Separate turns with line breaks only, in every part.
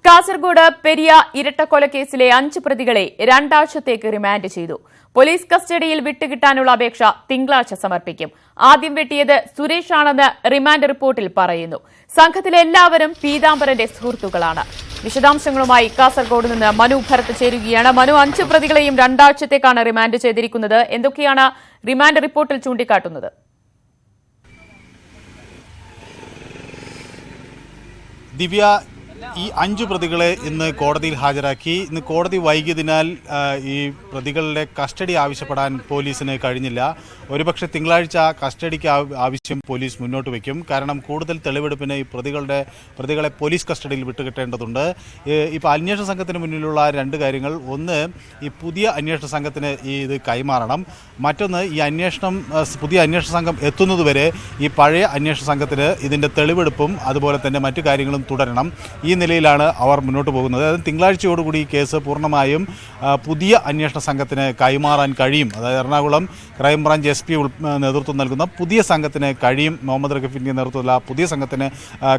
കാസർഗോഡ് പെരിയ ഇരട്ടക്കൊലക്കേസിലെ 5 പ്രതികളെ 2 ആഴ്ചത്തേക്ക് റിമാൻഡ് ചെയ്തു. പോലീസ് കസ്റ്റഡിയിൽ വിട്ടുകിട്ടാനുള്ള അപേക്ഷ തിങ്കളാഴ്ച സമർപ്പിക്കും. ആദ്യം വെട്ടിയത് സുരേഷ് ആണെന്ന് റിമാൻഡ് റിപ്പോർട്ടിൽ പറയുന്നു. സംഘത്തിലെ എല്ലാവരും പീതാംബരന്റെ സുഹൃത്തുക്കളാണ്. വിശദാംശങ്ങളുമായി കാസർഗോഡ് നിന്ന് മനു ഭരത് ചേരുകയാണ്. മനു, 5 പ്രതികളെയും 2 ആഴ്ചത്തേക്കാണ് റിമാൻഡ് ചെയ്തിരിക്കുന്നത്. എന്തൊക്കെയാണ് റിമാൻഡ് റിപ്പോർട്ടിൽ ചൂണ്ടിക്കാട്ടുന്നത്?
ദിവ്യ, ഈ 5 പ്രതികളെ ഇന്ന് കോടതിയിൽ ഹാജരാക്കി. ഇന്ന് കോടതി വൈകിയതിനാൽ ഈ പ്രതികളുടെ കസ്റ്റഡി ആവശ്യപ്പെടാൻ പോലീസിന് കഴിഞ്ഞില്ല. ഒരുപക്ഷെ തിങ്കളാഴ്ച കസ്റ്റഡിക്ക് ആവശ്യം പോലീസ് മുന്നോട്ട് വയ്ക്കും. കാരണം കൂടുതൽ തെളിവെടുപ്പിന് ഈ പ്രതികളെ പോലീസ് കസ്റ്റഡിയിൽ വിട്ടുകിട്ടേണ്ടതുണ്ട്. ഇപ്പോൾ അന്വേഷണ സംഘത്തിന് മുന്നിലുള്ള 2 കാര്യങ്ങൾ. ഒന്ന്, ഈ പുതിയ അന്വേഷണ സംഘത്തിന് ഇത് കൈമാറണം. മറ്റൊന്ന്, ഈ പുതിയ അന്വേഷണ സംഘം എത്തുന്നതുവരെ ഈ പഴയ അന്വേഷണ സംഘത്തിന് ഇതിൻ്റെ തെളിവെടുപ്പും അതുപോലെ തന്നെ മറ്റു കാര്യങ്ങളും തുടരണം. ഈ നിലയിലാണ് അവർ മുന്നോട്ട് പോകുന്നത്. അതായത് തിങ്കളാഴ്ചയോടുകൂടി ഈ കേസ് പൂർണ്ണമായും പുതിയ അന്വേഷണ സംഘത്തിന് കൈമാറാൻ കഴിയും. അതായത് എറണാകുളം ക്രൈംബ്രാഞ്ച് SP നേതൃത്വം നൽകുന്ന പുതിയ സംഘത്തിന് കഴിയും. മുഹമ്മദ് റഫീഖിൻ്റെ നേതൃത്വത്തിലുള്ള പുതിയ സംഘത്തിന്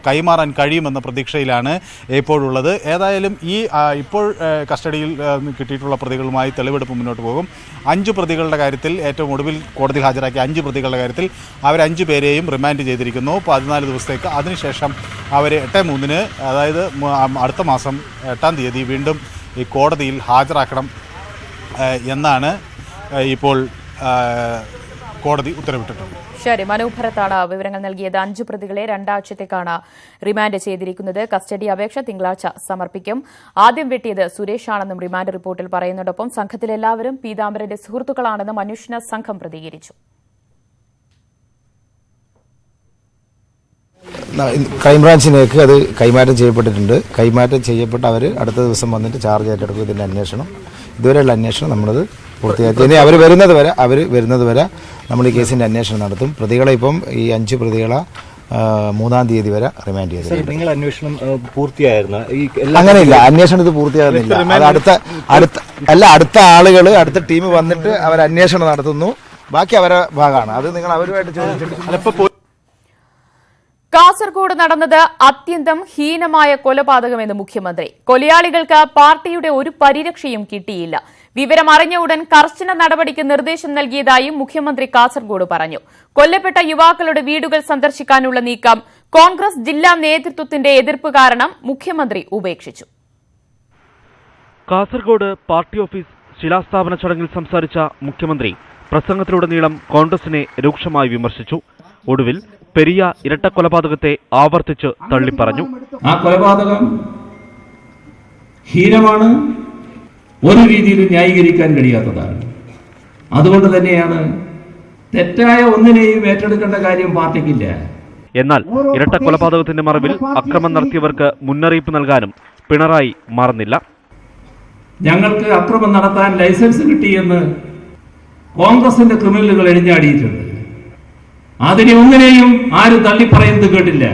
കൈമാറാൻ കഴിയുമെന്ന പ്രതീക്ഷയിലാണ് ഇപ്പോഴുള്ളത്. ഏതായാലും ഈ ഇപ്പോൾ കസ്റ്റഡിയിൽ കിട്ടിയിട്ടുള്ള പ്രതികളുമായി തെളിവെടുപ്പ് മുന്നോട്ട് പോകും. 5 പ്രതികളുടെ കാര്യത്തിൽ ഏറ്റവും ഒടുവിൽ കോടതിയിൽ ഹാജരാക്കിയ 5 പ്രതികളുടെ കാര്യത്തിൽ അവർ 5 പേരെയും റിമാൻഡ് ചെയ്തിരിക്കുന്നു 14 ദിവസത്തേക്ക്. അതിനുശേഷം അവർ 8/3 അതായത് അടുത്ത മാസം 8-ാം തീയതി വീണ്ടും ഈ കോടതിയിൽ ഹാജരാക്കണം എന്നാണ് ഇപ്പോൾ കോടതി ഉത്തരവിട്ടിട്ടുള്ളത്.
ശരി, മനു ഭരത്താണ് വിവരങ്ങൾ നൽകിയത്. 5 പ്രതികളെ 2 ആഴ്ചത്തേക്കാണ് റിമാൻഡ് ചെയ്തിരിക്കുന്നത്. കസ്റ്റഡി അപേക്ഷ തിങ്കളാഴ്ച സമർപ്പിക്കും. ആദ്യം വെട്ടിയത് സുരേഷ് ആണെന്നും റിമാൻഡ് റിപ്പോർട്ടിൽ പറയുന്നതോടൊപ്പം സംഘത്തിലെല്ലാവരും പീതാംബരന്റെ സുഹൃത്തുക്കളാണെന്നും അന്വേഷണ സംഘം പ്രതികരിച്ചു.
ക്രൈംബ്രാഞ്ചിലേക്ക് അത് കൈമാറ്റം ചെയ്യപ്പെട്ടിട്ടുണ്ട്. കൈമാറ്റം ചെയ്യപ്പെട്ട് അവർ അടുത്ത ദിവസം വന്നിട്ട് ചാർജ് ഏറ്റെടുക്കും. ഇതിൻ്റെ അന്വേഷണം, ഇതുവരെയുള്ള അന്വേഷണം നമ്മളത് പൂർത്തിയാക്കി. ഇനി അവർ വരുന്നത് വരെ നമ്മൾ ഈ കേസിൻ്റെ അന്വേഷണം നടത്തും. പ്രതികളെ ഇപ്പം ഈ 5 പ്രതികളെ 3-ാം തീയതി വരെ റിമാൻഡ് ചെയ്തു.
നിങ്ങൾ അന്വേഷണം പൂർത്തിയായിരുന്നു?
അങ്ങനെയില്ല, അന്വേഷണം ഇത് പൂർത്തിയാകുന്നില്ല. അത് അടുത്ത ആളുകൾ, അടുത്ത ടീം വന്നിട്ട് അവർ അന്വേഷണം നടത്തുന്നു. ബാക്കി അവരുടെ ഭാഗമാണ്. അത് നിങ്ങൾ അവരുമായിട്ട് ചോദിച്ചിട്ട്.
കാസർഗോഡ് നടന്നത് അത്യന്തം ഹീനമായ കൊലപാതകമെന്ന് മുഖ്യമന്ത്രി. കൊലയാളികൾക്ക് പാർട്ടിയുടെ ഒരു പരിരക്ഷയും കിട്ടിയില്ല. വിവരം അറിഞ്ഞ ഉടൻ കർശന നടപടിക്ക് നിർദ്ദേശം നൽകിയതായും മുഖ്യമന്ത്രി കാസർഗോഡ് പറഞ്ഞു. കൊല്ലപ്പെട്ട യുവാക്കളുടെ വീടുകൾ സന്ദർശിക്കാനുള്ള നീക്കം കോൺഗ്രസ് ജില്ലാ നേതൃത്വത്തിന്റെ എതിർപ്പ് കാരണം മുഖ്യമന്ത്രി ഉപേക്ഷിച്ചു.
കാസർഗോഡ് പാർട്ടി ഓഫീസ് ശിലാസ്ഥാപന ചടങ്ങിൽ സംസാരിച്ച മുഖ്യമന്ത്രി പ്രസംഗത്തിലുടനീളം കോൺഗ്രസിനെ രൂക്ഷമായി വിമർശിച്ചു. ഒടുവിൽ പെരിയ ഇരട്ടക്കൊലപാതകത്തെ ആവർത്തിച്ച് തള്ളിപ്പറഞ്ഞു.
ആ കൊലപാതകം ഹീനമാണ്, ഒരു രീതിയിലും ന്യായീകരിക്കാൻ കഴിയാത്തതാണ്. അതുകൊണ്ട് തന്നെയാണ് തെറ്റായ ഒന്നിനെയും ഏറ്റെടുക്കേണ്ട കാര്യം പാർട്ടിക്കില്ല.
എന്നാൽ ഇരട്ടക്കൊലപാതകത്തിന്റെ മറവിൽ അക്രമം നടത്തിയവർക്ക് മുന്നറിയിപ്പ് നൽകാനും പിണറായി മറന്നില്ല.
ഞങ്ങൾക്ക് അക്രമം നടത്താൻ ലൈസൻസ് കിട്ടിയെന്ന് കോൺഗ്രസിന്റെ ക്രിമിനലുകൾ എഴുന്നള്ളിയിട്ടുണ്ട്. അതിനെ ഒന്നിനെയും ആരും തള്ളിപ്പറയുന്നത് കേട്ടില്ല.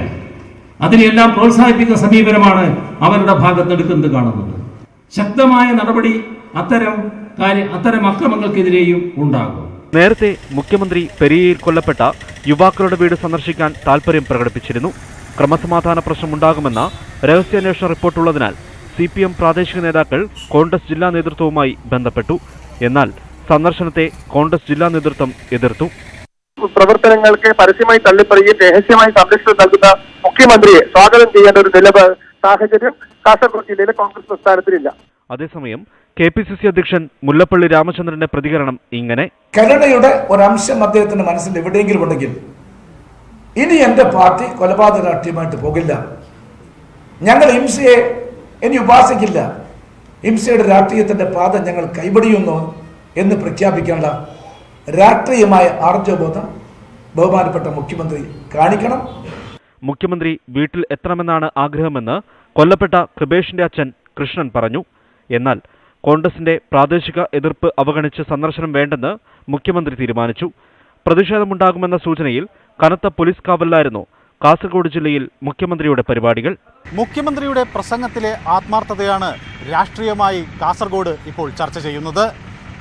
അതിനെല്ലാം പ്രോത്സാഹിപ്പിക്കുന്ന സമീപനമാണ് അവരുടെ ഭാഗത്തെടുക്കുന്നത് കാണുന്നത്. ശക്തമായ നടപടി അത്തരം അക്രമങ്ങൾക്കെതിരെയും ഉണ്ടാകും.
നേരത്തെ മുഖ്യമന്ത്രി പെരിയയിൽ കൊല്ലപ്പെട്ട യുവാക്കളുടെ വീട് സന്ദർശിക്കാൻ താൽപര്യം പ്രകടിപ്പിച്ചിരുന്നു. ക്രമസമാധാന പ്രശ്നമുണ്ടാകുമെന്ന രഹസ്യാന്വേഷണ റിപ്പോർട്ടുള്ളതിനാൽ CPM പ്രാദേശിക നേതാക്കൾ കോൺഗ്രസ് ജില്ലാ നേതൃത്വവുമായി ബന്ധപ്പെട്ടു. എന്നാൽ സന്ദർശനത്തെ കോൺഗ്രസ് ജില്ലാ നേതൃത്വം എതിർത്തു.
പ്രവർത്തനങ്ങൾക്ക് പരസ്യമായി തള്ളിപ്പറയുകയും രഹസ്യമായി സംരക്ഷണം നൽകുന്ന മുഖ്യമന്ത്രിയെ സ്വാഗതം ചെയ്യേണ്ട ഒരു സാഹചര്യം കാസർഗോഡ് ജില്ലയിലെ കോൺഗ്രസ് പ്രസ്ഥാനത്തിലില്ല.
അതേസമയം KPCC അധ്യക്ഷൻ മുല്ലപ്പള്ളി രാമചന്ദ്രന്റെ പ്രതികരണം ഇങ്ങനെ:
കരുണയുടെ ഒരംശം അദ്ദേഹത്തിന്റെ മനസ്സിൽ എവിടെയെങ്കിലും ഉണ്ടെങ്കിൽ ഇനി എന്റെ പാർട്ടി കൊലപാതക രാഷ്ട്രീയമായിട്ട് പോകില്ല. ഞങ്ങൾ ഹിംസയെ ഇനി ഉപാസിക്കില്ല. ഹിംസയുടെ രാഷ്ട്രീയത്തിന്റെ പാത ഞങ്ങൾ കൈവടിയുന്നു എന്ന് പ്രഖ്യാപിക്കേണ്ട രാഷ്ട്രീയമായ ആർജവബോധം ബഹുമാനപ്പെട്ട മുഖ്യമന്ത്രി കാണിക്കണം.
മുഖ്യമന്ത്രി വീട്ടിൽ എത്തണമെന്നാണ് ആഗ്രഹമെന്ന് കൊല്ലപ്പെട്ട കൃപേഷിന്റെ അച്ഛൻ കൃഷ്ണൻ പറഞ്ഞു. എന്നാൽ കോൺഗ്രസിന്റെ പ്രാദേശിക എതിർപ്പ് അവഗണിച്ച് സന്ദർശനം വേണ്ടെന്ന് മുഖ്യമന്ത്രി തീരുമാനിച്ചു. പ്രതിഷേധമുണ്ടാകുമെന്ന സൂചനയിൽ കനത്ത പോലീസ് കാവലിലായിരുന്നു കാസർഗോഡ് ജില്ലയിൽ മുഖ്യമന്ത്രിയുടെ പരിപാടികൾ.
മുഖ്യമന്ത്രിയുടെ പ്രസംഗത്തിലെ ആത്മാർത്ഥതയാണ് രാഷ്ട്രീയമായി കാസർഗോഡ് ഇപ്പോൾ ചർച്ച ചെയ്യുന്നത്.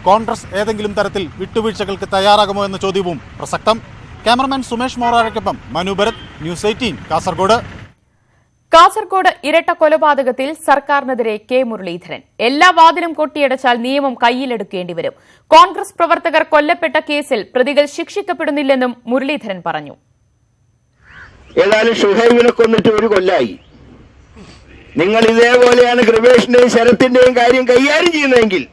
കോൺഗ്രസ് ഏതെങ്കിലും തരത്തിൽ വിട്ടുവീഴ്ചകൾക്ക് തയ്യാറാകുമോ എന്ന ചോദ്യവും പ്രസക്തം. ക്യാമറമാൻ സുമേഷ് മോറാരയ്ക്കൊപ്പം മനു ഭരത്, ന്യൂസ് 18 കാസർഗോഡ്.
കാസർഗോഡ് ഇരട്ട കൊലപാതകത്തിൽ സർക്കാരിനെതിരെ കെ മുരളീധരൻ. എല്ലാ വാതിലും കൊട്ടിയടച്ചാൽ നിയമം കയ്യിലെടുക്കേണ്ടിവരും. കോൺഗ്രസ് പ്രവർത്തകർ കൊല്ലപ്പെട്ട കേസിൽ പ്രതികൾ ശിക്ഷിക്കപ്പെടുന്നില്ലെന്നും മുരളീധരൻ പറഞ്ഞു.
ഏതായാലും ഷുഹൈബിനെ കൊന്നിട്ട് ഒരു കൊല്ലായി. നിങ്ങൾ ഇതേപോലെയാണ് കൃപേഷിന്റെയും ശരത്തിന്റെയും കാര്യം കൈകാര്യം ചെയ്യുന്നതെങ്കിൽ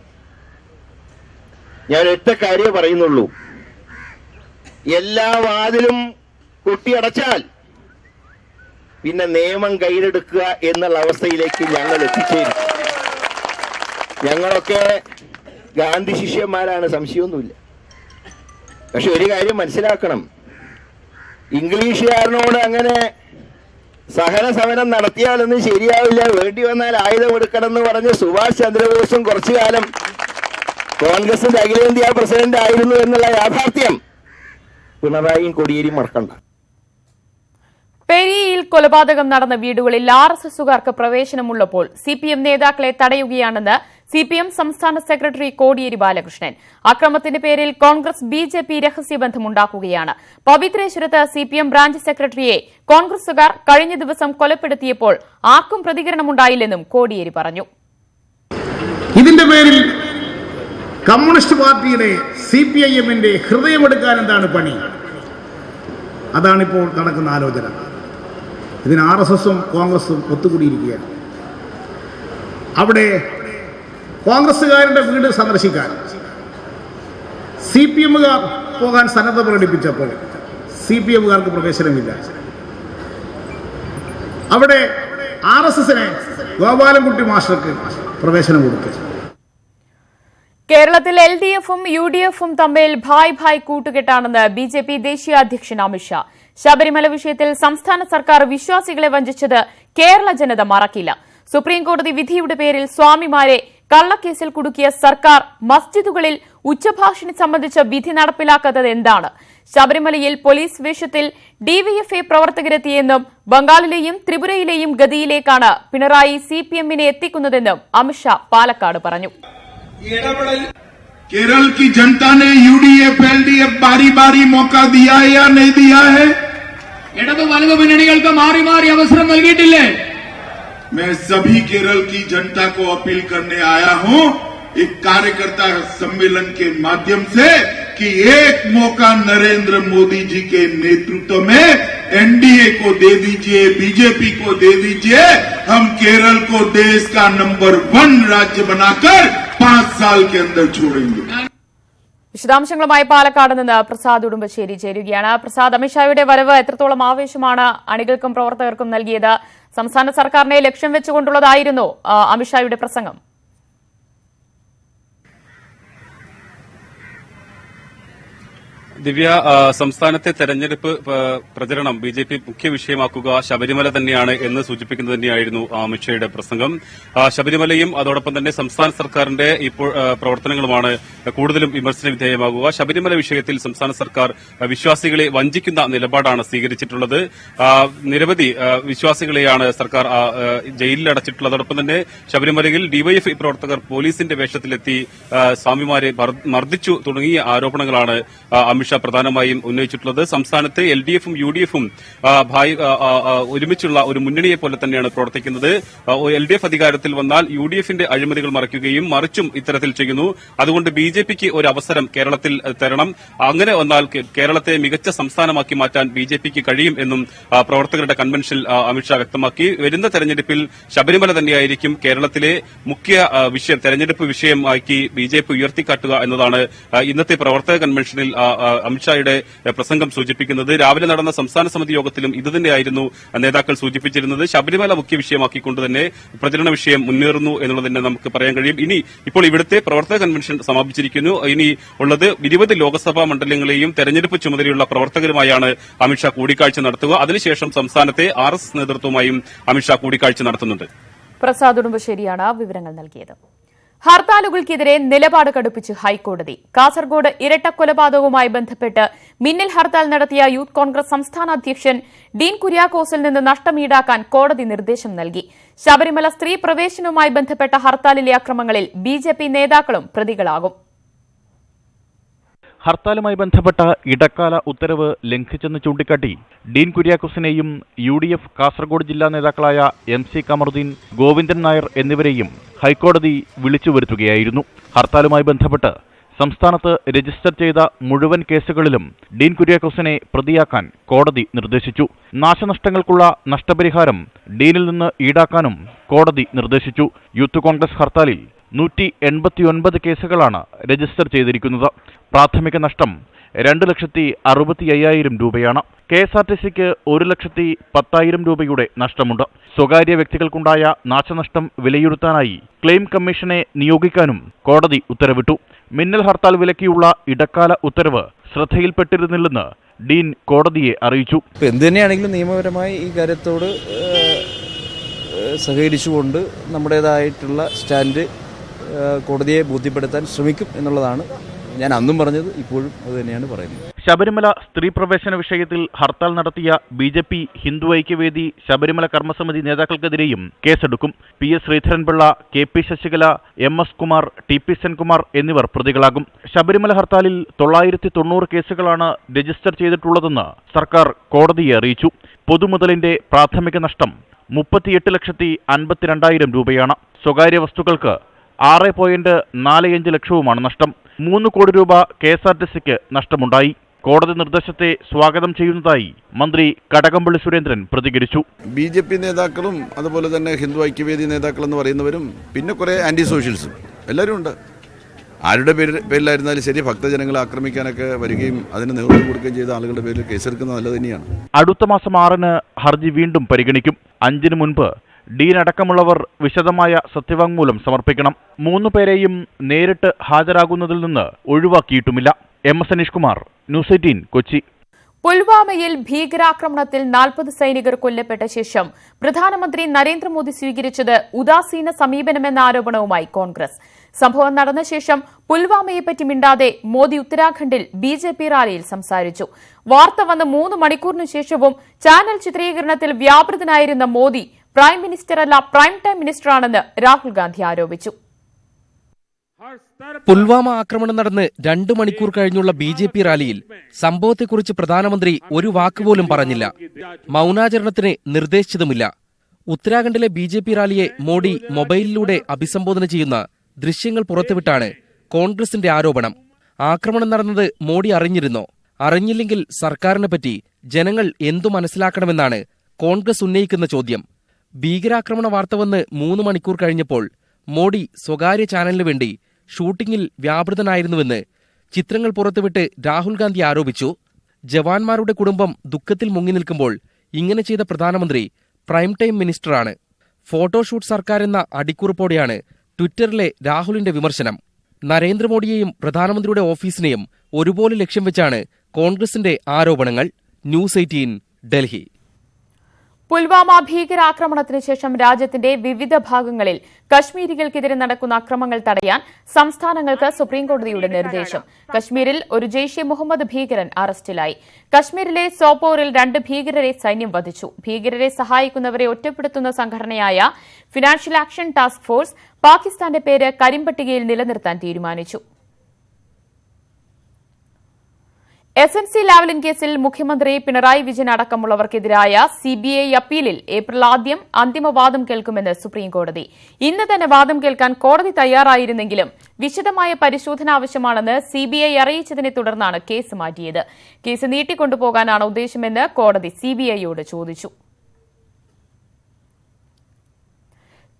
ഞാൻ ഒറ്റ കാര്യം പറയുന്നുള്ളൂ, എല്ലാ വാതിലും കൊട്ടിയടച്ചാൽ പിന്നെ നിയമം കയ്യിലെടുക്കുക എന്നുള്ള അവസ്ഥയിലേക്ക് ഞങ്ങൾ എത്തിച്ചേരും. ഞങ്ങളൊക്കെ ഗാന്ധി ശിഷ്യന്മാരാണ്, സംശയമൊന്നുമില്ല. പക്ഷെ ഒരു കാര്യം മനസ്സിലാക്കണം, ഇംഗ്ലീഷുകാരനോട് അങ്ങനെ സഹന സമരം നടത്തിയാലൊന്നും ശരിയാവില്ല, വേണ്ടി വന്നാൽ ആയുധം എടുക്കണം എന്ന് പറഞ്ഞ് സുഭാഷ് ചന്ദ്രബോസും കുറച്ചു കാലം കോൺഗ്രസിന്റെ അഖിലേന്ത്യാ പ്രസിഡന്റ് ആയിരുന്നു എന്നുള്ള യാഥാർത്ഥ്യം പിണറായിയും കോടിയേരിയും മറക്കണ്ട.
പെരിയയിൽ കൊലപാതകം നടന്ന വീടുകളിൽ ആർഎസ്എസുകാർക്ക് പ്രവേശനമുള്ളപ്പോൾ സിപിഎം നേതാക്കളെ തടയുകയാണെന്ന് സിപിഎം സംസ്ഥാന സെക്രട്ടറി കോടിയേരി ബാലകൃഷ്ണൻ. അക്രമത്തിന്റെ പേരിൽ കോൺഗ്രസ് ബിജെപി രഹസ്യബന്ധമുണ്ടാക്കുകയാണ്. പവിത്രേശ്വരത്ത് സിപിഎം ബ്രാഞ്ച് സെക്രട്ടറിയെ കോൺഗ്രസുകാർ കഴിഞ്ഞ ദിവസം കൊലപ്പെടുത്തിയപ്പോൾ ആർക്കും പ്രതികരണമുണ്ടായില്ലെന്നും കോടിയേരി പറഞ്ഞു.
ഇതിന്റെ പേരിൽ കമ്മ്യൂണിസ്റ്റ് പാർട്ടിയുടെ സിപിഐഎമ്മിന്റെ ഹൃദയമെടുക്കാൻ എന്താണ് പണി? അതാണിപ്പോൾ നടക്കുന്ന ആലോചന. ഇതിന് ആർഎസ്എസും കോൺഗ്രസും ഒത്തുകൂടിയിരിക്കുകയാണ്. അവിടെ കോൺഗ്രസുകാരുടെ വീട് സന്ദർശിക്കാൻ സിപിഎമ്മുകാർ പോകാൻ സന്നദ്ധ പ്രകടിപ്പിച്ചപ്പോൾ സിപിഎമ്മുകാർക്ക് പ്രവേശനമില്ല. അവിടെ ആർഎസ്എസിനെ ഗോപാലൻകുട്ടി മാസ്റ്റർക്ക് പ്രവേശനം കൊടുത്തു.
കേരളത്തിൽ എൽഡിഎഫും യുഡിഎഫും തമ്മിൽ ഭായ് ഭായ് കൂട്ടുകെട്ടാണെന്ന് ബിജെപി ദേശീയ അധ്യക്ഷൻ അമിത്ഷാ. ശബരിമല വിഷയത്തിൽ സംസ്ഥാന സർക്കാർ വിശ്വാസികളെ വഞ്ചിച്ചത് കേരള ജനത മറക്കില്ല. സുപ്രീംകോടതി വിധിയുടെ പേരിൽ സ്വാമിമാരെ കള്ളക്കേസിൽ കുടുക്കിയ സർക്കാർ മസ്ജിദുകളിൽ ഉച്ചഭാഷിണി സംബന്ധിച്ച വിധി നടപ്പിലാക്കാത്തത് എന്താണ്? ശബരിമലയിൽ പോലീസ് വേഷത്തിൽ ഡിവൈഎഫ്ഐ പ്രവർത്തകരെത്തിയെന്നും ബംഗാളിലെയും ത്രിപുരയിലെയും ഗതിയിലേക്കാണ് പിണറായി സിപിഎമ്മിനെ എത്തിക്കുന്നതെന്നും അമിത്ഷാ പാലക്കാട് പറഞ്ഞു.
केरल की जनता ने यूडीएफ एलडीएफ बारी बारी मौका दिया है या नहीं दिया है?
ഇടതു വലതു മുന്നണികൾക്ക് മാറി മാറി അവസരം നൽകിയിട്ടില്ലേ?
मैं सभी केरल की जनता को अपील करने आया हूं एक कार्यकर्ता सम्मेलन के माध्यम से कि एक मौका नरेंद्र मोदी जी के नेतृत्व में एनडीए को दे दीजिए, बीजेपी को दे दीजिए, हम केरल को देश का नंबर 1 राज्य बनाकर 5 साल के अंदर छोड़ेंगे.
വിശദാംശങ്ങളുമായി പാലക്കാട് നിന്ന് പ്രസാദ് ഉടുമ്പശ്ശേരി ചേരുകയാണ്. പ്രസാദ്, അമിത്ഷായുടെ വരവ് എത്രത്തോളം ആവേശമാണ് അണികൾക്കും പ്രവർത്തകർക്കും നൽകിയത്? സംസ്ഥാന സർക്കാരിനെ ലക്ഷ്യം വെച്ചുകൊണ്ടുള്ളതായിരുന്നു അമിത്ഷായുടെ പ്രസംഗം.
ദിവ്യ, സംസ്ഥാനത്തെ തെരഞ്ഞെടുപ്പ് പ്രചരണം ബിജെപി മുഖ്യ വിഷയമാക്കുക ശബരിമല തന്നെയാണ് എന്ന് സൂചിപ്പിക്കുന്നത് തന്നെയായിരുന്നു അമിത്ഷായുടെ പ്രസംഗം. ശബരിമലയും അതോടൊപ്പം തന്നെ സംസ്ഥാന സർക്കാരിന്റെ ഇപ്പോൾ പ്രവർത്തനങ്ങളുമാണ് കൂടുതലും വിമർശന വിധേയമാകുക. ശബരിമല വിഷയത്തിൽ സംസ്ഥാന സർക്കാർ വിശ്വാസികളെ വഞ്ചിക്കുന്ന നിലപാടാണ് സ്വീകരിച്ചിട്ടുള്ളത്. നിരവധി വിശ്വാസികളെയാണ് സർക്കാർ ജയിലിൽ അതോടൊപ്പം തന്നെ ശബരിമലയിൽ ഡിവൈഎഫ്ഐ പ്രവർത്തകർ പോലീസിന്റെ വേഷത്തിലെത്തി സ്വാമിമാരെ മർദ്ദിച്ചു തുടങ്ങിയ ആരോപണങ്ങളാണ് അമിത്ഷാ പ്രധാനമായും ഉന്നയിച്ചിട്ടുള്ളത്. സംസ്ഥാനത്ത് എൽഡിഎഫും യുഡിഎഫും ഒരുമിച്ചുള്ള ഒരു മുന്നണിയെ പോലെ തന്നെയാണ് പ്രവർത്തിക്കുന്നത്. എൽഡിഎഫ് അധികാരത്തിൽ വന്നാൽ യുഡിഎഫിന്റെ അഴിമതികൾ മറയ്ക്കുകയും മറിച്ചും ഇത്തരത്തിൽ ചെയ്യുന്നു. അതുകൊണ്ട് ബിജെപിക്ക് ഒരു അവസരം കേരളത്തിൽ തരണം. അങ്ങനെ വന്നാൽ കേരളത്തെ മികച്ച സംസ്ഥാനമാക്കി മാറ്റാൻ ബിജെപിക്ക് കഴിയും എന്നും പ്രവർത്തകരുടെ കൺവെൻഷനിൽ അമിത്ഷാ വ്യക്തമാക്കി. വരുന്ന തെരഞ്ഞെടുപ്പിൽ ശബരിമല തന്നെയായിരിക്കും കേരളത്തിലെ മുഖ്യ തെരഞ്ഞെടുപ്പ് വിഷയമാക്കി ബിജെപി ഉയർത്തിക്കാട്ടുക എന്നതാണ് ഇന്നത്തെ പ്രവർത്തക കൺവെൻഷനിൽ അമിത്ഷായുടെ പ്രസംഗം സൂചിപ്പിക്കുന്നത്. രാവിലെ നടന്ന സംസ്ഥാന സമിതി യോഗത്തിലും ഇതുതന്നെയായിരുന്നു നേതാക്കൾ സൂചിപ്പിച്ചിരുന്നത്. ശബരിമല മുഖ്യ വിഷയമാക്കിക്കൊണ്ട് തന്നെ പ്രചരണ വിഷയം മുന്നേറുന്നു എന്നുള്ളത് തന്നെ നമുക്ക് പറയാൻ കഴിയും. ഇപ്പോൾ ഇവിടുത്തെ പ്രവർത്തക കൺവെൻഷൻ സമാപിച്ചിരിക്കുന്നു. ഇനി ഉള്ളത് 20 ലോക്സഭാ മണ്ഡലങ്ങളെയും തെരഞ്ഞെടുപ്പ് ചുമതലയുള്ള പ്രവർത്തകരുമായാണ് അമിത്ഷാ കൂടിക്കാഴ്ച നടത്തുക. അതിനുശേഷം സംസ്ഥാനത്തെ ആർഎസ്എസ് നേതൃത്വവുമായും അമിത്ഷാ കൂടിക്കാഴ്ച നടത്തുന്നുണ്ട്.
പ്രസാദ് ഉടുമ്പശ്ശേരിയാണ് വിവരങ്ങൾ നൽകിയത്. ഹർത്താലുകൾക്കെതിരെ നിലപാട് കടുപ്പിച്ച് ഹൈക്കോടതി. കാസർഗോഡ് ഇരട്ട കൊലപാതകവുമായി ബന്ധപ്പെട്ട് മിന്നൽ ഹർത്താൽ നടത്തിയ യൂത്ത് കോൺഗ്രസ് സംസ്ഥാന അധ്യക്ഷൻ ഡീൻ കുര്യാക്കോസിൽ നിന്ന് നഷ്ടം ഈടാക്കാൻ കോടതി നിർദ്ദേശം നൽകി. ശബരിമല സ്ത്രീ പ്രവേശനവുമായി ബന്ധപ്പെട്ട ഹർത്താലിലെ അക്രമങ്ങളിൽ ബിജെപി നേതാക്കളും പ്രതികളാകും.
ഹർത്താലുമായി ബന്ധപ്പെട്ട ഇടക്കാല ഉത്തരവ് ലംഘിച്ചെന്ന് ചൂണ്ടിക്കാട്ടി ഡീൻ കുര്യാക്കോസിനെയും UDF കാസർഗോഡ് ജില്ലാ നേതാക്കളായ MC കമറുദ്ദീൻ, ഗോവിന്ദൻ നായർ എന്നിവരെയും ഹൈക്കോടതി വിളിച്ചു വരുത്തുകയായിരുന്നു. ഹർത്താലുമായി ബന്ധപ്പെട്ട് സംസ്ഥാനത്ത് രജിസ്റ്റർ ചെയ്ത മുഴുവൻ കേസുകളിലും ഡീൻ കുര്യാക്കോസിനെ പ്രതിയാക്കാൻ കോടതി നിർദ്ദേശിച്ചു. നാശനഷ്ടങ്ങൾക്കുള്ള നഷ്ടപരിഹാരം ഡീനിൽ നിന്ന് ഈടാക്കാനും കോടതി നിർദ്ദേശിച്ചു. യൂത്ത് കോൺഗ്രസ് ഹർത്താലിൽ 189 കേസുകളാണ് രജിസ്റ്റർ ചെയ്തിരിക്കുന്നത്. പ്രാഥമിക നഷ്ടം 2,65,000 രൂപയാണ്. KSRTCക്ക് 1,10,000 രൂപയുടെ നഷ്ടമുണ്ട്. സ്വകാര്യ വ്യക്തികൾക്കുണ്ടായ നാശനഷ്ടം വിലയിരുത്താനായി ക്ലെയിം കമ്മീഷനെ നിയോഗിക്കാനും കോടതി ഉത്തരവിട്ടു. മിന്നൽ ഹർത്താൽ വിലക്കിയുള്ള ഇടക്കാല ഉത്തരവ് ശ്രദ്ധയിൽപ്പെട്ടിരുന്നില്ലെന്ന് ഡീൻ കോടതിയെ അറിയിച്ചു.
എന്ത് തന്നെയാണെങ്കിലും നിയമപരമായി ഈ കാര്യത്തോട് സഹകരിച്ചുകൊണ്ട് നമ്മുടേതായിട്ടുള്ള സ്റ്റാൻഡ് കോടതിയെ ബോധ്യപ്പെടുത്താൻ ശ്രമിക്കും എന്നുള്ളതാണ് ഞാൻ അന്നും പറഞ്ഞത്, ഇപ്പോഴും അത് തന്നെയാണ് പറയുന്നത്.
ശബരിമല സ്ത്രീ പ്രവേശന വിഷയത്തിൽ ഹർത്താൽ നടത്തിയ BJP, Hindu Aikyavedi, Sabarimala കർമ്മസമിതി നേതാക്കൾക്കെതിരെയും കേസെടുക്കും. PS Sreedharan Pillai, KP Sasikala, MS Kumar, TP Senkumar എന്നിവർ പ്രതികളാകും. ശബരിമല ഹർത്താലിൽ 990 കേസുകളാണ് രജിസ്റ്റർ ചെയ്തിട്ടുള്ളതെന്ന് സർക്കാർ കോടതിയെ അറിയിച്ചു. പൊതുമുതലിന്റെ പ്രാഥമിക നഷ്ടം 38,52,000 രൂപയാണ്. സ്വകാര്യ വസ്തുക്കൾക്ക് 6.45 ലക്ഷവുമാണ് നഷ്ടം. 3 കോടി രൂപ KSRTCക്ക് നഷ്ടമുണ്ടായി. കോടതി നിർദ്ദേശത്തെ സ്വാഗതം ചെയ്യുന്നതായി മന്ത്രി കടകംപള്ളി സുരേന്ദ്രൻ പ്രതികരിച്ചു.
BJP നേതാക്കളും അതുപോലെ തന്നെ ഹിന്ദു ഐക്യവേദി നേതാക്കളെന്ന് പറയുന്നവരും പിന്നെ കുറേ ആന്റി സോഷ്യൽസും എല്ലാവരും ഉണ്ട്. ആരുടെ പേരിലായിരുന്നാലും ശരി, ഭക്തജനങ്ങളെ ആക്രമിക്കാനൊക്കെ വരികയും അതിന് നേതൃത്വം കൊടുക്കുകയും ചെയ്ത ആളുകളുടെ പേരിൽ കേസെടുക്കുന്നത് നല്ലത് തന്നെയാണ്.
അടുത്ത മാസം 6-ന് ഹർജി വീണ്ടും പരിഗണിക്കും. 5-ന് മുൻപ് ഡീൻ അടക്കമുള്ളവർ വിശദമായ സത്യവാങ്മൂലം സമർപ്പിക്കണം. 3 പേരെയും നേരിട്ട് ഹാജരാകുന്നതിൽ നിന്ന് ഒഴിവാക്കിയിട്ടുമില്ല. MS Aneesh Kumar, news 18 Kochi.
പുൽവാമയിൽ ഭീകരാക്രമണത്തിൽ 40 സൈനികർ കൊല്ലപ്പെട്ട ശേഷം പ്രധാനമന്ത്രി നരേന്ദ്രമോദി സ്വീകരിച്ചത് ഉദാസീന സമീപനമെന്ന ആരോപണവുമായി കോൺഗ്രസ്. സംഭവം നടന്ന ശേഷം പുൽവാമയെപ്പറ്റി മിണ്ടാതെ മോദി ഉത്തരാഖണ്ഡിൽ BJP റാലിയിൽ സംസാരിച്ചു. വാർത്ത വന്ന് 3 മണിക്കൂറിനു ശേഷവും ചാനൽ ചിത്രീകരണത്തിൽ വ്യാപൃതനായിരുന്ന മോദി പ്രൈം മിനിസ്റ്ററല്ല, പ്രൈം ടൈം മിനിസ്റ്ററാണെന്ന് രാഹുൽ ഗാന്ധി ആരോപിച്ചു.
പുൽവാമ ആക്രമണം നടന്ന് 2 മണിക്കൂർ കഴിഞ്ഞുള്ള BJP റാലിയിൽ സംഭവത്തെക്കുറിച്ച് പ്രധാനമന്ത്രി ഒരു വാക്കുപോലും പറഞ്ഞില്ല. മൌനാചരണത്തിന് നിർദ്ദേശിച്ചതുമില്ല. ഉത്തരാഖണ്ഡിലെ BJP റാലിയെ മോഡി മൊബൈലിലൂടെ അഭിസംബോധന ചെയ്യുന്ന ദൃശ്യങ്ങൾ പുറത്തുവിട്ടാണ് കോൺഗ്രസിന്റെ ആരോപണം. ആക്രമണം നടന്നത് മോഡി അറിഞ്ഞിരുന്നോ? അറിഞ്ഞില്ലെങ്കിൽ സർക്കാരിനെ പറ്റി ജനങ്ങൾ എന്തു മനസ്സിലാക്കണമെന്നാണ് കോൺഗ്രസ് ഉന്നയിക്കുന്ന ചോദ്യം. ഭീകരാക്രമണ വാർത്ത വന്ന് 3 മണിക്കൂർ കഴിഞ്ഞപ്പോൾ മോഡി സ്വകാര്യ ചാനലിനു വേണ്ടി ഷൂട്ടിംഗിൽ വ്യാപൃതനായിരുന്നുവെന്ന് ചിത്രങ്ങൾ പുറത്തുവിട്ട് രാഹുൽ ഗാന്ധി ആരോപിച്ചു. ജവാന്മാരുടെ കുടുംബം ദുഃഖത്തിൽ മുങ്ങി നിൽക്കുമ്പോൾ ഇങ്ങനെ ചെയ്ത പ്രധാനമന്ത്രി പ്രൈം ടൈം മിനിസ്റ്ററാണ്. ഫോട്ടോഷൂട്ട് സർക്കാരെന്ന അടിക്കുറിപ്പോടെയാണ് ട്വിറ്ററിലെ രാഹുലിന്റെ വിമർശനം. നരേന്ദ്രമോദിയെയും പ്രധാനമന്ത്രിയുടെ ഓഫീസിനെയും ഒരുപോലെ ലക്ഷ്യം വെച്ചാണ് കോൺഗ്രസിന്റെ ആരോപണങ്ങൾ. ന്യൂസ് 18 ഡൽഹി.
പുൽവാമ ഭീകരാക്രമണത്തിന് ശേഷം രാജ്യത്തിന്റെ വിവിധ ഭാഗങ്ങളിൽ കശ്മീരികൾക്കെതിരെ നടക്കുന്ന അക്രമങ്ങൾ തടയാൻ സംസ്ഥാനങ്ങൾക്ക് സുപ്രീംകോടതിയുടെ നിർദ്ദേശം. കശ്മീരിൽ ഒരു ജെയ്ഷെ മുഹമ്മദ് ഭീകരൻ അറസ്റ്റിലായി. കശ്മീരിലെ സോപ്പോറിൽ 2 ഭീകരരെ സൈന്യം വധിച്ചു. ഭീകരരെ സഹായിക്കുന്നവരെ ഒറ്റപ്പെടുത്തുന്ന സംഘടനയായ ഫിനാൻഷ്യൽ ആക്ഷൻ ടാസ്ക് ഫോഴ്സ് പാകിസ്ഥാന്റെ പേര് കരിമ്പട്ടികയിൽ നിലനിർത്താൻ തീരുമാനിച്ചു. SNC ലാവ്ലിൻ കേസിൽ മുഖ്യമന്ത്രി പിണറായി വിജയൻ അടക്കമുള്ളവർക്കെതിരായ CBI അപ്പീലിൽ ഏപ്രിൽ 2 അന്തിമവാദം കേൾക്കുമെന്ന് സുപ്രീംകോടതി. ഇന്ന് തന്നെ വാദം കേൾക്കാൻ കോടതി തയ്യാറായിരുന്നെങ്കിലും വിശദമായ പരിശോധന ആവശ്യമാണെന്ന് CBI അറിയിച്ചതിനെ തുടർന്നാണ് കേസ് മാറ്റിയത്. കേസ് നീട്ടിക്കൊണ്ടുപോകാനാണ് ഉദ്ദേശമെന്ന് കോടതി CBIയോട് ചോദിച്ചു.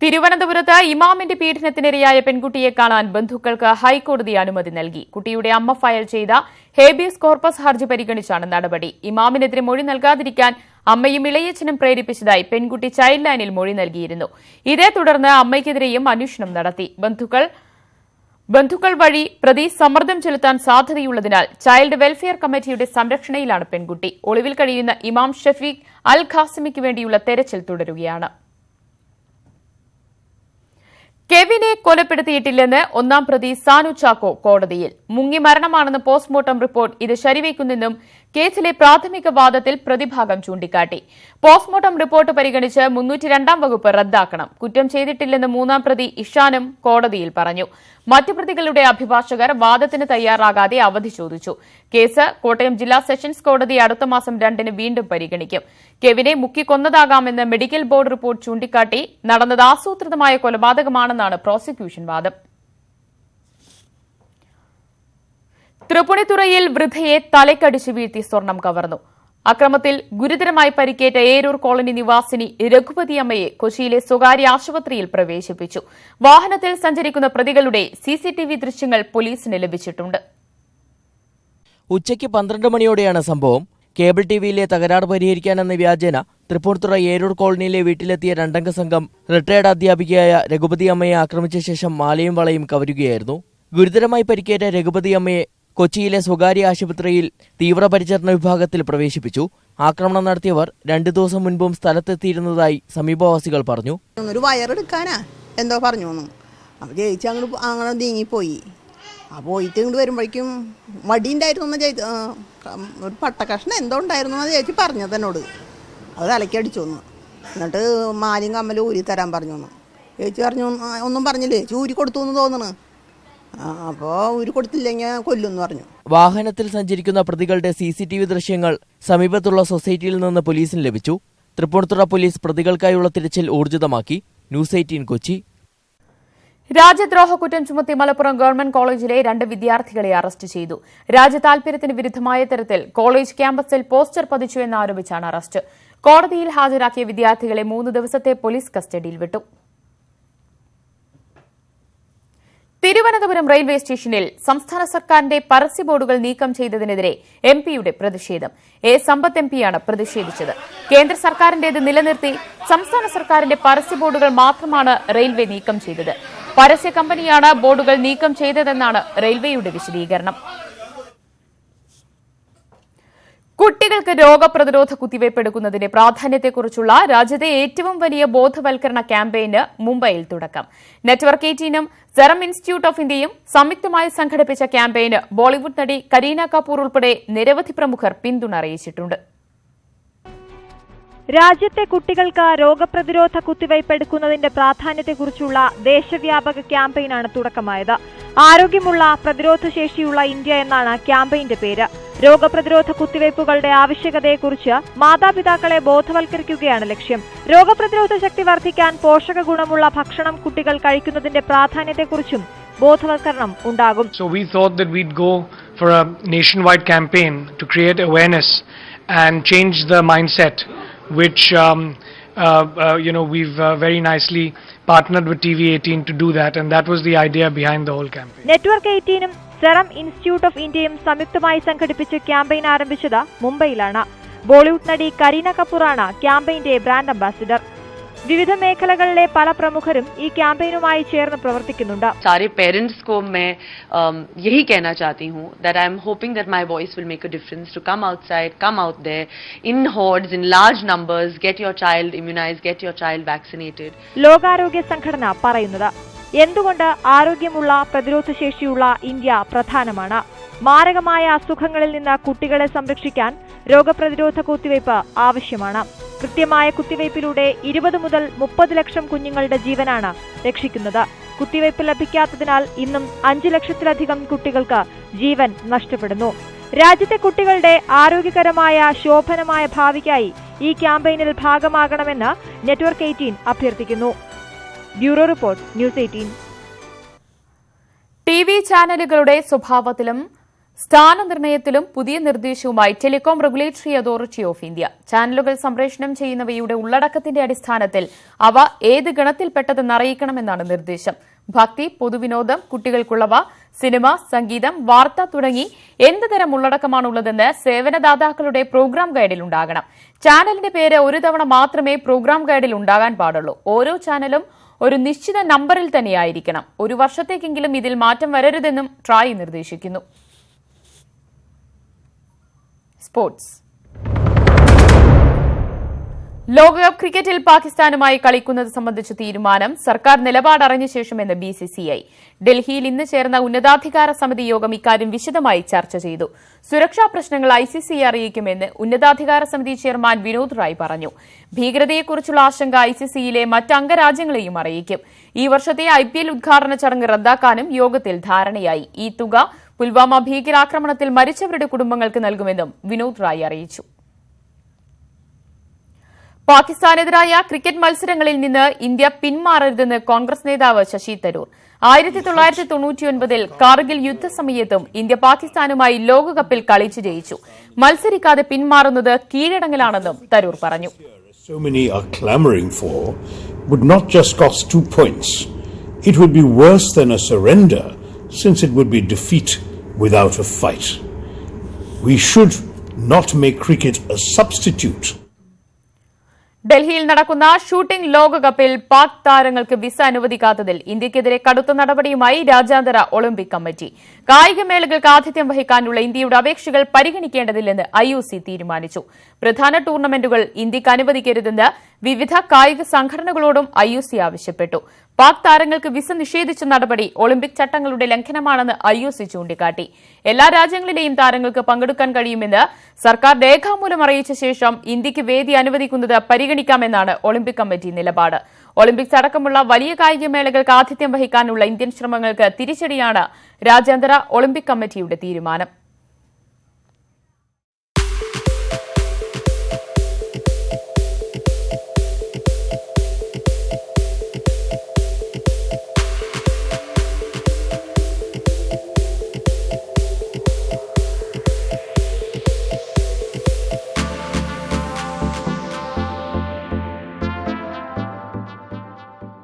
തിരുവനന്തപുരത്ത് ഇമാമിന്റെ പീഡനത്തിനിരയായ പെൺകുട്ടിയെ കാണാൻ ബന്ധുക്കൾക്ക് ഹൈക്കോടതി അനുമതി നൽകി. കുട്ടിയുടെ അമ്മ ഫയൽ ചെയ്ത ഹേബിയസ് കോർപ്പസ് ഹർജി പരിഗണിച്ചാണ് നടപടി. ഇമാമിനെതിരെ മൊഴി നൽകാതിരിക്കാൻ അമ്മയും ഇളയച്ചനും പ്രേരിപ്പിച്ചതായി പെൺകുട്ടി ചൈൽഡ് ലൈനിൽ മൊഴി നൽകിയിരുന്നു. ഇതേ തുടർന്ന് അമ്മയ്ക്കെതിരെയും അന്വേഷണം നടത്തി. ബന്ധുക്കൾ വഴി പ്രതി സമ്മർദ്ദം ചെലുത്താൻ സാധ്യതയുള്ളതിനാൽ ചൈൽഡ് വെൽഫെയർ കമ്മിറ്റിയുടെ സംരക്ഷണയിലാണ് പെൺകുട്ടി. ഒളിവിൽ കഴിയുന്ന ഇമാം ഷഫീഖ് അൽ ഖാസിമിക്ക് വേണ്ടിയുള്ള തെരച്ചിൽ തുടരുകയാണ്. കെവിനെ കൊലപ്പെടുത്തിയിട്ടില്ലെന്ന് 1-ാം പ്രതി സാനു ചാക്കോ കോടതിയിൽ. മുങ്ങി മരണമാണെന്ന് പോസ്റ്റ്മോർട്ടം റിപ്പോർട്ട് ഇത് ശരിവയ്ക്കുന്നെന്നും കേസിലെ പ്രാഥമിക വാദത്തിൽ പ്രതിഭാഗം ചൂണ്ടിക്കാട്ടി. പോസ്റ്റ്മോർട്ടം റിപ്പോർട്ട് പരിഗണിച്ച് 302 വകുപ്പ് റദ്ദാക്കണം. കുറ്റം ചെയ്തിട്ടില്ലെന്ന് മൂന്നാം പ്രതി ഇഷാനും കോടതിയിൽ പറഞ്ഞു. മറ്റു പ്രതികളുടെ അഭിഭാഷകർ വാദത്തിന് തയ്യാറാകാതെ അവധി ചോദിച്ചു. കേസ് കോട്ടയം ജില്ലാ സെഷൻസ് കോടതി അടുത്ത മാസം 2 വീണ്ടും പരിഗണിക്കും. കെവിനെ മുക്കിക്കൊന്നതാകാമെന്ന് മെഡിക്കൽ ബോർഡ് റിപ്പോർട്ട് ചൂണ്ടിക്കാട്ടി നടന്നത് ആസൂത്രിതമായ കൊലപാതകമാണെന്നാണ് പ്രോസിക്യൂഷൻ വാദം. തൃപ്പൂണിത്തുറയിൽ വൃദ്ധയെ തലക്കടിച്ചു വീഴ്ത്തി സ്വർണം കവർന്നു. അക്രമത്തിൽ ഗുരുതരമായി പരിക്കേറ്റ ഏരൂർ കോളനി നിവാസിനി രഘുപതി അമ്മയെ കൊച്ചിയിലെ സ്വകാര്യ ആശുപത്രിയിൽ പ്രവേശിപ്പിച്ചു. വാഹനത്തിൽ സഞ്ചരിക്കുന്ന പ്രതികളുടെ സിസിടിവി ദൃശ്യങ്ങൾ പോലീസിന് ലഭിച്ചിട്ടുണ്ട്.
ഉച്ചയ്ക്ക് 12 മണിയോടെയാണ് സംഭവം. കേബിൾ ടിവിയിലെ തകരാറ് പരിഹരിക്കാനെന്ന വ്യാജേന തൃപ്പൂണിത്തുറ ഏരൂർ കോളനിയിലെ വീട്ടിലെത്തിയ 2 സംഘം റിട്ടയർഡ് അധ്യാപികയായ രഘുപതി അമ്മയെ ആക്രമിച്ച ശേഷം മാലയും വളയും കവരുകയായിരുന്നു. ഗുരുതരമായി പരിക്കേറ്റ രഘുപതി അമ്മയെ കൊച്ചിയിലെ സ്വകാര്യ ആശുപത്രിയിൽ തീവ്രപരിചരണ വിഭാഗത്തിൽ പ്രവേശിപ്പിച്ചു. ആക്രമണം നടത്തിയവർ 2 ദിവസം മുൻപും സ്ഥലത്തെത്തിയിരുന്നതായി സമീപവാസികൾ പറഞ്ഞു.
ഒരു വയറെടുക്കാനാ എന്തോ പറഞ്ഞു അപ്പോൾ ചേച്ചി അങ്ങനെ നീങ്ങിപ്പോയി. പോയിട്ട് ഇങ്ങോട്ട് വരുമ്പോഴേക്കും വടിയുണ്ടായിരുന്നു ഒരു പട്ടക്കഷ്ണം എന്തോ ഉണ്ടായിരുന്നു എന്ന് ചേച്ചി പറഞ്ഞത് എന്നോട്. അത് തലക്കടിച്ചു വന്നു. എന്നിട്ട് മാലിയും കമ്മലും ഊരി തരാൻ പറഞ്ഞു. ചേച്ചി പറഞ്ഞു ഒന്നും പറഞ്ഞില്ലേ, ചേച്ചി ഊരി കൊടുത്തു എന്ന് തോന്നണ്. അപ്പോൾ ഊരി കൊടുത്തില്ലെങ്കിൽ കൊല്ലുമെന്ന് പറഞ്ഞു.
വാഹനത്തിൽ സഞ്ചരിക്കുന്ന പ്രതികളുടെ സിസിടിവി ദൃശ്യങ്ങൾ സമീപത്തുള്ള സൊസൈറ്റിയിൽ നിന്ന് പോലീസിന് ലഭിച്ചു. തൃപ്പൂണിത്തുറ പോലീസ് പ്രതികൾക്കായുള്ള തിരച്ചിൽ ഊർജിതമാക്കി. ന്യൂസ് 18 കൊച്ചി.
രാജ്യദ്രോഹ കുറ്റം ചുമത്തി മലപ്പുറം ഗവൺമെന്റ് കോളേജിലെ 2 വിദ്യാർത്ഥികളെ അറസ്റ്റ് ചെയ്തു. രാജ്യതാൽപര്യത്തിന് വിരുദ്ധമായ തരത്തിൽ കോളേജ് ക്യാമ്പസിൽ പോസ്റ്റർ പതിച്ചു എന്നാരോപിച്ചാണ് അറസ്റ്റ്. കോടതിയിൽ ഹാജരാക്കിയ വിദ്യാർത്ഥികളെ 3 ദിവസത്തെ പോലീസ് കസ്റ്റഡിയിൽ വിട്ടു. തിരുവനന്തപുരം റെയിൽവേ സ്റ്റേഷനിൽ സംസ്ഥാന സർക്കാരിന്റെ പരസ്യ ബോർഡുകൾ നീക്കം ചെയ്തതിനെതിരെ എംപിയുടെ പ്രതിഷേധം. എ സമ്പത്ത് എംപിയാണ് പ്രതിഷേധിച്ചത്. കേന്ദ്ര സർക്കാരിന്റേത് നിലനിർത്തി സംസ്ഥാന സർക്കാരിന്റെ പരസ്യ ബോർഡുകൾ മാത്രമാണ് റെയിൽവേ നീക്കം ചെയ്തത്. പരസ്യ കമ്പനിയാണ് ബോർഡുകൾ നീക്കം ചെയ്തതെന്നാണ് റെയിൽവേയുടെ വിശദീകരണം. കുട്ടികൾക്ക് രോഗപ്രതിരോധ കുത്തിവയ്പ് എടുക്കുന്നതിന്റെ പ്രാധാന്യത്തെക്കുറിച്ചുള്ള രാജ്യത്തെ ഏറ്റവും വലിയ ബോധവൽക്കരണ ക്യാമ്പയിന് മുംബൈയിൽ തുടക്കം. നെറ്റ്വർക്ക് 18 സെറം ഇൻസ്റ്റിറ്റ്യൂട്ട് ഓഫ് ഇന്ത്യയും സംയുക്തമായി സംഘടിപ്പിച്ച ക്യാമ്പയിന് ബോളിവുഡ് നടി കരീന കപൂർ ഉൾപ്പെടെ നിരവധി പ്രമുഖർ പിന്തുണ അറിയിച്ചിട്ടുണ്ട്.
രാജ്യത്തെ കുട്ടികൾക്ക് രോഗപ്രതിരോധ കുത്തിവയ്പ് എടുക്കുന്നതിന്റെ പ്രാധാന്യത്തെക്കുറിച്ചുള്ള ദേശവ്യാപക ക്യാമ്പയിനാണ് തുടക്കമായത്. ആരോഗ്യമുള്ള പ്രതിരോധശേഷിയുള്ള ഇന്ത്യ എന്നാണ് ക്യാമ്പയിന്റെ പേര്. രോഗപ്രതിരോധ കുത്തിവയ്പുകളുടെ ആവശ്യകതയെക്കുറിച്ച് മാതാപിതാക്കളെ ബോധവൽക്കരിക്കുകയാണ് ലക്ഷ്യം. രോഗപ്രതിരോധ ശക്തി വർദ്ധിക്കാൻ പോഷക ഗുണമുള്ള ഭക്ഷണം കുട്ടികൾ കഴിക്കുന്നതിന്റെ പ്രാധാന്യത്തെക്കുറിച്ചും ബോധവൽക്കരണം ഉണ്ടാകും.
So we thought that we'd go for a nationwide campaign to create awareness and change the mindset, which we've very nicely partnered with TV18 to do that, and that was the idea behind the whole campaign.
Network 18 serum institute of ഇന്ത്യയും സംയുക്തമായി സംഘടിപ്പിച്ച് campaign ആരംഭിച്ചത് മുംബൈയിലാണ്. ബോളിവുഡ് നടി കരീന കപൂറാണ് ക്യാമ്പയിന്റെ brand ambassador. വിവിധ മേഖലകളിലെ പല പ്രമുഖരും ഈ ക്യാമ്പയിനുമായി ചേർന്ന് പ്രവർത്തിക്കുന്നുണ്ട്.
सारे पेरेंट्स को मैं यही कहना चाहती हूँ that I am hoping that my voice will make a difference to come outside, come out there in hordes, in large numbers, get your child immunized, get your child vaccinated.
ലോകാരോഗ്യ സംഘടന പറയുന്നത് എന്തുകൊണ്ട് ആരോഗ്യമുള്ള പ്രതിരോധശേഷിയുള്ള ഇന്ത്യ പ്രധാനമാണ്. മാരകമായ അസുഖങ്ങളിൽ നിന്ന് കുട്ടികളെ സംരക്ഷിക്കാൻ രോഗപ്രതിരോധ കുത്തിവയ്പ് ആവശ്യമാണ്. കൃത്യമായ കുത്തിവയ്പിലൂടെ 20 മുതൽ 30 ലക്ഷം കുഞ്ഞുങ്ങളുടെ ജീവനാണ് രക്ഷിക്കുന്നത്. കുത്തിവയ്പ് ലഭിക്കാത്തതിനാൽ ഇന്നും 5 ലക്ഷത്തിലധികം കുട്ടികൾക്ക് ജീവൻ നഷ്ടപ്പെടുന്നു. രാജ്യത്തെ കുട്ടികളുടെ ആരോഗ്യകരമായ ശോഭനമായ ഭാവിക്കായി ഈ ക്യാമ്പയിനിൽ ഭാഗമാകണമെന്ന് നെറ്റ്വർക്ക് 18 അഭ്യർത്ഥിക്കുന്നു. Bureau report, news 18.
ടിവി ചാനലുകളുടെ സ്വഭാവത്തിലും സ്ഥാനനിർണയത്തിലും പുതിയ നിർദ്ദേശവുമായി telecom regulatory authority of India. ചാനലുകൾ സംപ്രേഷണം ചെയ്യുന്നവയുടെ ഉള്ളടക്കത്തിന്റെ അടിസ്ഥാനത്തിൽ അവ ഏത് ഗണത്തിൽപ്പെട്ടതെന്ന് അറിയിക്കണമെന്നാണ് നിർദ്ദേശം. ഭക്തി, പൊതുവിനോദം, കുട്ടികൾക്കുള്ളവ, സിനിമ, സംഗീതം, വാർത്ത തുടങ്ങി എന്ത് തരം ഉള്ളടക്കമാണുള്ളതെന്ന് സേവനദാതാക്കളുടെ പ്രോഗ്രാം ഗൈഡിൽ ഉണ്ടാകണം. ചാനലിന്റെ പേര് ഒരു തവണ മാത്രമേ പ്രോഗ്രാം ഗൈഡിൽ ഉണ്ടാകാൻ പാടുള്ളൂ. ഓരോ ചാനലും ഒരു നിശ്ചിത നമ്പറിൽ തന്നെയായിരിക്കണം. 1 വർഷത്തേക്കെങ്കിലും ഇതിൽ മാറ്റം വരരുതെന്നും ട്രായ് നിർദ്ദേശിക്കുന്നു. സ്പോർട്സ്. ലോകകപ്പ് ക്രിക്കറ്റിൽ പാകിസ്ഥാനുമായി കളിക്കുന്നത് സംബന്ധിച്ച തീരുമാനം സർക്കാർ നിലപാടറിഞ്ഞ ശേഷമെന്ന് BCCI. ഡൽഹിയിൽ ഇന്ന് ചേർന്ന ഉന്നതാധികാര സമിതി യോഗം ഇക്കാര്യം വിശദമായി ചർച്ച ചെയ്തു. സുരക്ഷാ പ്രശ്നങ്ങൾ ICCയെ അറിയിക്കുമെന്ന് ഉന്നതാധികാര സമിതി ചെയർമാൻ വിനോദ് റായ് പറഞ്ഞു. ഭീകരതയെക്കുറിച്ചുള്ള ആശങ്ക ICCയിലെ മറ്റ് അംഗരാജ്യങ്ങളെയും അറിയിക്കും. ഈ വർഷത്തെ IPL ഉദ്ഘാടന ചടങ്ങ് റദ്ദാക്കാനും യോഗത്തിൽ ധാരണയായി. ഈ തുക പുൽവാമ ഭീകരാക്രമണത്തിൽ മരിച്ചവരുടെ കുടുംബങ്ങൾക്ക് നൽകുമെന്നും വിനോദ് റായ് അറിയിച്ചു. പാകിസ്ഥാനെതിരായ ക്രിക്കറ്റ് മത്സരങ്ങളിൽ നിന്ന് ഇന്ത്യ പിന്മാറരുതെന്ന് കോൺഗ്രസ് നേതാവ് ശശി തരൂർ. 1999-ൽ കാർഗിൽ യുദ്ധസമയത്തും ഇന്ത്യ പാകിസ്ഥാനുമായി ലോകകപ്പിൽ കളിച്ചു ജയിച്ചു. മത്സരിക്കാതെ പിന്മാറുന്നത് കീഴടങ്ങലാണെന്നും തരൂർ പറഞ്ഞു.
So many are clamoring for would not just cost 2 points. It would be worse than a surrender, since it would be defeat without a fight. We should not make cricket a substitute.
ഡൽഹിയിൽ നടക്കുന്ന shooting ലോകകപ്പിൽ പാക് താരങ്ങൾക്ക് visa അനുവദിക്കാത്തതിൽ ഇന്ത്യക്കെതിരെ കടുത്ത നടപടിയുമായി രാജ്യാന്തര Olympic committee. കായികമേളകൾക്ക് ആതിഥ്യം വഹിക്കാനുള്ള ഇന്ത്യയുടെ അപേക്ഷകൾ പരിഗണിക്കേണ്ടതില്ലെന്ന് IOC തീരുമാനിച്ചു. പ്രധാന ടൂർണമെന്റുകൾ ഇന്ത്യക്ക് അനുവദിക്കരുതെന്ന് വിവിധ കായിക സംഘടനകളോടും IOC ആവശ്യപ്പെട്ടു. പാക് താരങ്ങൾക്ക് വിസ നിഷേധിച്ച നടപടി ഒളിമ്പിക് ചട്ടങ്ങളുടെ ലംഘനമാണെന്ന് IOC ചൂണ്ടിക്കാട്ടി. എല്ലാ രാജ്യങ്ങളിലെയും താരങ്ങൾക്ക് പങ്കെടുക്കാൻ കഴിയുമെന്ന് സർക്കാർ രേഖാമൂലം അറിയിച്ച ശേഷം ഇന്ത്യക്ക് വേദി അനുവദിക്കുന്നത് പരിഗണിക്കാമെന്നാണ് ഒളിമ്പിക് കമ്മിറ്റി നിലപാട്. ഒളിമ്പിക്സ് അടക്കമുള്ള വലിയ കായികമേളകൾക്ക് ആതിഥ്യം വഹിക്കാനുള്ള ഇന്ത്യൻ ശ്രമങ്ങൾക്ക് തിരിച്ചടിയാണ് രാജ്യാന്തര ഒളിമ്പിക് കമ്മിറ്റിയുടെ തീരുമാനം.